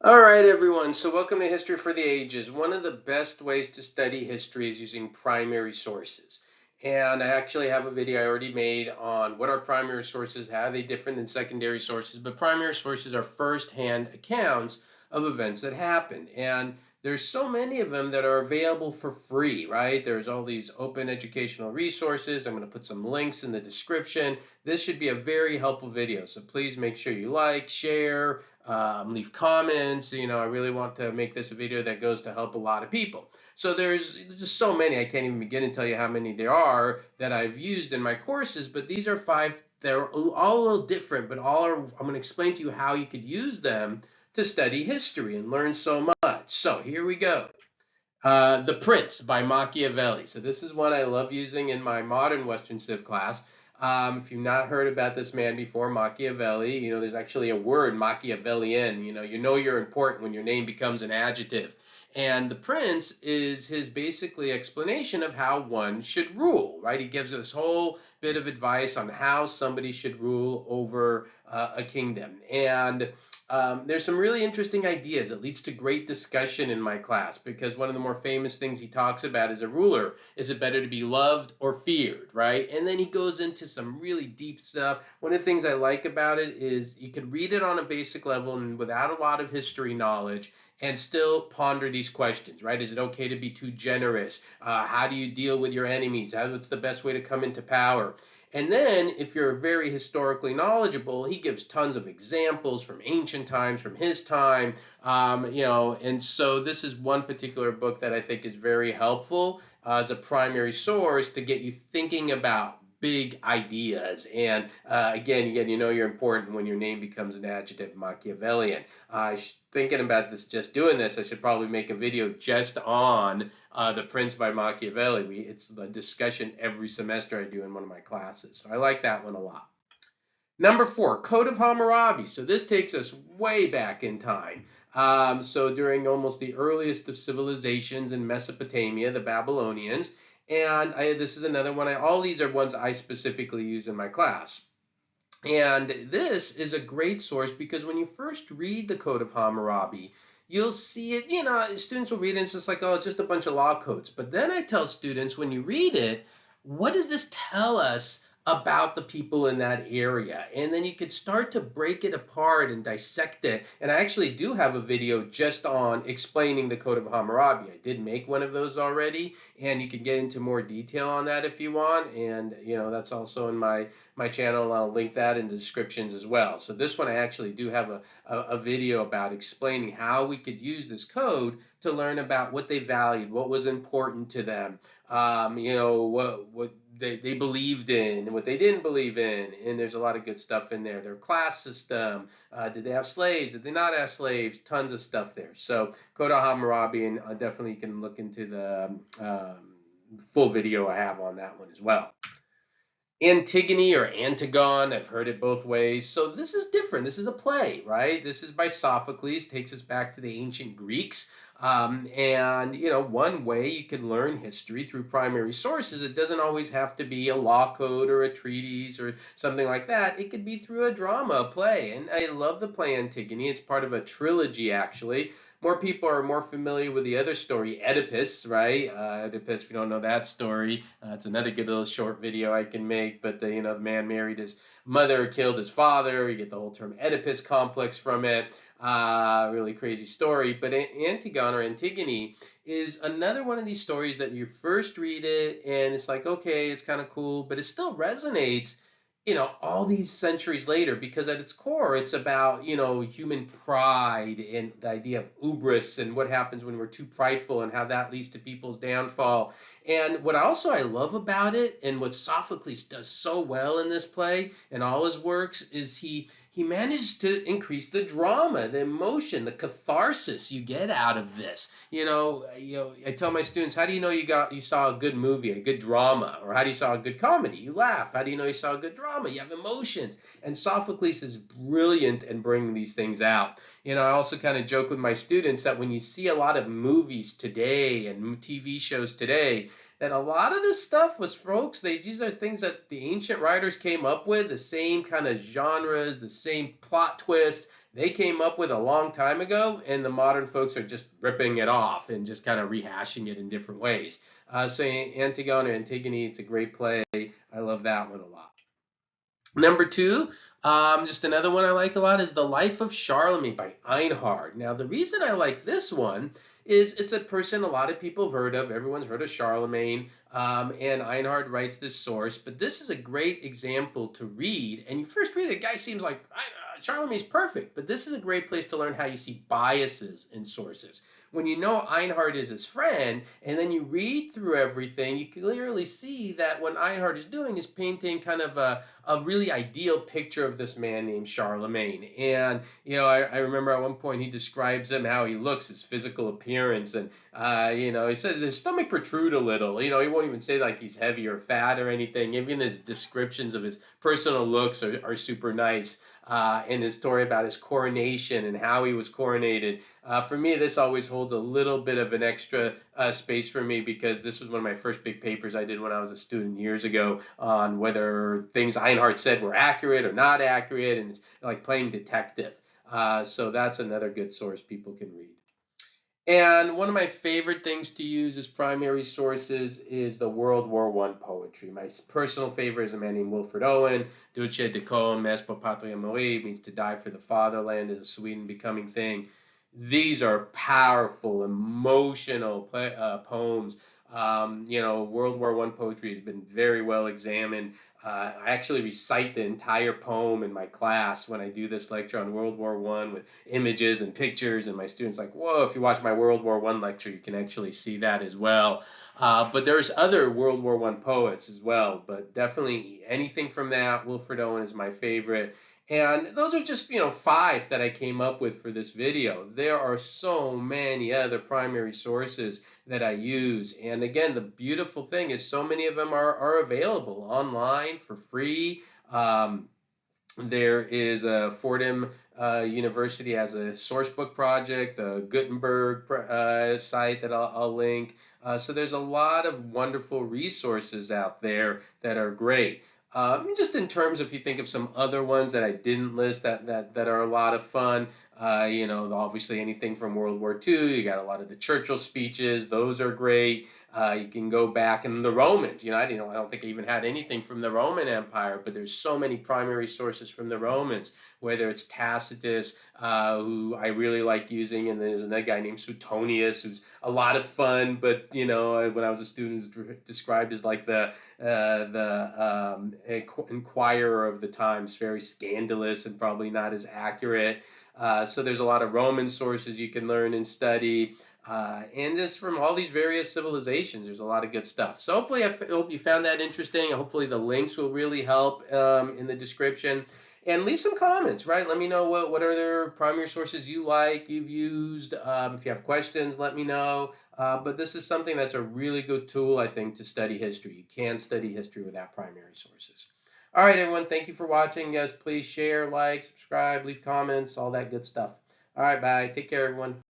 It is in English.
All right, everyone. So welcome to History for the Ages. One of the best ways to study history is using primary sources. And I actually have a video I already made on what are primary sources, how are they different than secondary sources. But primary sources are first-hand accounts of events that happened. And there's so many of them that are available for free, right? There's all these open educational resources. I'm going to put some links in the description. This should be a very helpful video. So please make sure you like, share, leave comments. I really want to make this a video that goes to help a lot of people. So there's just so many. I can't even begin to tell you how many there are that I've used in my courses, but these are 5. They're all a little different, but I'm going to explain to you how you could use them to study history and learn so much. So here we go. The Prince by Machiavelli. So this is one I love using in my modern Western Civ class. If you've not heard about this man before, Machiavelli, there's actually a word, Machiavellian. You know you're important when your name becomes an adjective. And the Prince is his basically explanation of how one should rule, right? He gives this whole bit of advice on how somebody should rule over a kingdom. And there's some really interesting ideas. It leads to great discussion in my class because one of the more famous things he talks about as a ruler is it better to be loved or feared, right? And then he goes into some really deep stuff. One of the things I like about it is you could read it on a basic level and without a lot of history knowledge and still ponder these questions, right? Is it okay to be too generous? How do you deal with your enemies? What's the best way to come into power? And then, if you're very historically knowledgeable, he gives tons of examples from ancient times, from his time, and so this is one particular book that I think is very helpful as a primary source to get you thinking about big ideas. And again, you're important when your name becomes an adjective, Machiavellian. Thinking about this, just doing this, I should probably make a video just on The Prince by Machiavelli. It's a discussion every semester I do in one of my classes. So I like that one a lot. Number 4, Code of Hammurabi. So this takes us way back in time. So during almost the earliest of civilizations in Mesopotamia, the Babylonians. And this is another one. All these are ones I specifically use in my class. And this is a great source because when you first read the Code of Hammurabi, you'll see it, students will read it and it's just like, oh, it's just a bunch of law codes. But then I tell students, when you read it, what does this tell us about the people in that area? And then you could start to break it apart and dissect it. And I actually do have a video just on explaining the Code of Hammurabi. I did make one of those already, and you can get into more detail on that if you want. And that's also in my channel. I'll link that in the descriptions as well. So this one I actually do have a video about explaining how we could use this code to learn about what they valued, what was important to them, what they believed in and what they didn't believe in. And there's a lot of good stuff in there. Their class system, did they have slaves, did they not have slaves, tons of stuff there. So Code of Hammurabi, and definitely you can look into the full video I have on that one as well. Antigone or Antigone, I've heard it both ways. So this is different. This is a play, right? This is by Sophocles, takes us back to the ancient Greeks. One way you can learn history through primary sources, it doesn't always have to be a law code or a treatise or something like that. It could be through a drama, a play. And I love the play Antigone. It's part of a trilogy, actually. More people are more familiar with the other story, Oedipus, right? Oedipus, if you don't know that story, it's another good little short video I can make. But the man married his mother, killed his father. You get the whole term Oedipus complex from it. Really crazy story. But Antigone or Antigone is another one of these stories that you first read it and it's like, okay, it's kind of cool, but it still resonates all these centuries later, because at its core, it's about, human pride and the idea of hubris and what happens when we're too prideful and how that leads to people's downfall. And what I love about it, and what Sophocles does so well in this play and all his works, is he managed to increase the drama, the emotion, the catharsis you get out of this. I tell my students, how do you know you saw a good movie, a good drama, or how do you saw a good comedy? You laugh. How do you know you saw a good drama? You have emotions. And Sophocles is brilliant in bringing these things out. I also kind of joke with my students that when you see a lot of movies today and TV shows today, that a lot of this stuff was, folks, these are things that the ancient writers came up with, the same kind of genres, the same plot twists. they came up with a long time ago, and the modern folks are just ripping it off and just kind of rehashing it in different ways. So Antigone, it's a great play. I love that one a lot. Number two, just another one I like a lot is The Life of Charlemagne by Einhard. Now, the reason I like this one is it's a person a lot of people have heard of. Everyone's heard of Charlemagne, and Einhard writes this source. But this is a great example to read. And you first read it, the guy seems like Charlemagne's perfect, but this is a great place to learn how you see biases in sources. When you know Einhard is his friend, and then you read through everything, you clearly see that what Einhard is doing is painting kind of a really ideal picture of this man named Charlemagne. And, I remember at one point he describes him, how he looks, his physical appearance. And, he says his stomach protrude a little. He won't even say like he's heavy or fat or anything. Even his descriptions of his personal looks are super nice. And his story about his coronation and how he was coronated. For me, this always holds a little bit of an extra space for me, because this was one of my first big papers I did when I was a student years ago on whether things Einhard said were accurate or not accurate, and it's like playing detective. So that's another good source people can read. And one of my favorite things to use as primary sources is the World War I poetry. My personal favorite is a man named Wilfrid Owen. Duce de com est per patria mori, means to die for the fatherland, is a Sweden becoming thing. These are powerful, emotional poems. World War I poetry has been very well examined. I actually recite the entire poem in my class when I do this lecture on World War I with images and pictures, and my students like, whoa, if you watch my World War I lecture, you can actually see that as well. But there's other World War I poets as well, but definitely anything from that. Wilfrid Owen is my favorite. And those are just, 5 that I came up with for this video. There are so many other primary sources that I use. And again, the beautiful thing is so many of them are available online for free. There is a Fordham University has a source book project, the Gutenberg site that I'll link. So there's a lot of wonderful resources out there that are great. Just in terms of, if you think of some other ones that I didn't list that are a lot of fun, obviously anything from World War II, you got a lot of the Churchill speeches, those are great. You can go back in the Romans. I don't think I even had anything from the Roman Empire, but there's so many primary sources from the Romans, whether it's Tacitus, who I really like using, and there's another guy named Suetonius, who's a lot of fun, but when I was a student, was described as like the inquirer of the times, very scandalous and probably not as accurate. So there's a lot of Roman sources you can learn and study. And just from all these various civilizations, there's a lot of good stuff. So hopefully, I hope you found that interesting. Hopefully the links will really help in the description. And leave some comments, right? Let me know what other primary sources you like, you've used. If you have questions, let me know. But this is something that's a really good tool, I think, to study history. You can study history without primary sources. All right, everyone. Thank you for watching. Guys, please share, like, subscribe, leave comments, all that good stuff. All right, bye. Take care, everyone.